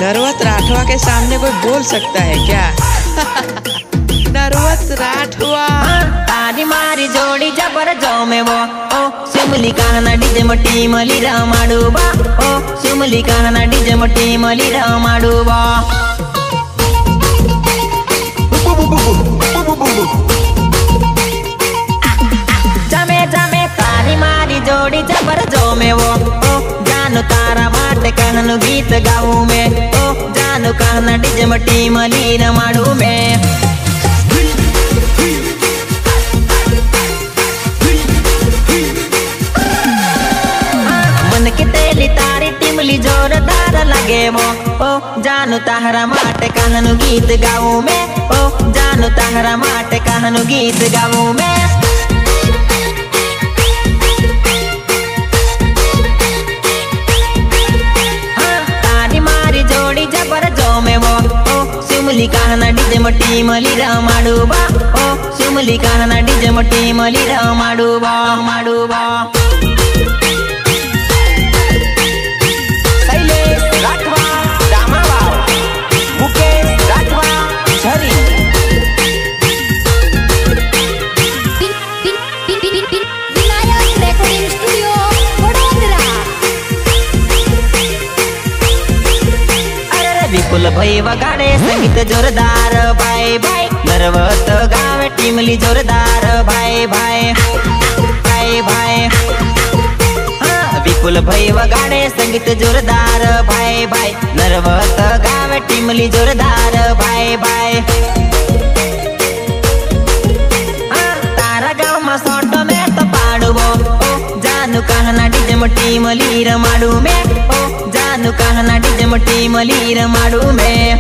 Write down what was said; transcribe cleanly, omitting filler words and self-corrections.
नरवत राठवा के सामने कोई बोल सकता है क्या? नरवत राठवा तारी मारी जोड़ी जबर जो में वो ओ सुमली कहना डीजे मटी मली रामाडूबा ओ सुमली कहना डीजे मटी मली रामाडूबा जमे जमे तारी मारी जोड़ी जबर जो में वो ओ जानू तारा माटे कहनु गीत गाऊं में ओ जानू कहना डीजे मटी मली रामाडू में मन की तेली तारी टिमली जोरदार लगे वो ओ जानू तारा माटे कहनु गीत गाऊं में ओ जानू तारा माटे कहनु गीत गाऊं में जबर जो में वो ओ सुमली कहना डीजे मटी मली रामाडूबा ओ सुमली कहना डीजे मटी मली रामाडूबा माडूबा शैलेश राठवा दामाबाव मुकेश राठवा झरी विनायक रेकॉर्डिंग स्टूडियो वडोदरा विपुल भाई वगाडे संगीत जोरदार भाई भाई नरवत गावे टिमली जोरदार भाई भाई भाई भाई विपुल भाई वगाडे संगीत जोरदार भाई भाई नरवत गावे टिमली जोरदार भाई भाई तारा गाँव में सोटो में तो पाडुबो ओ जानू कहना डीजे मटी मली रमाडू में ओ जानू कहना डीजे मटी मली रमाडू में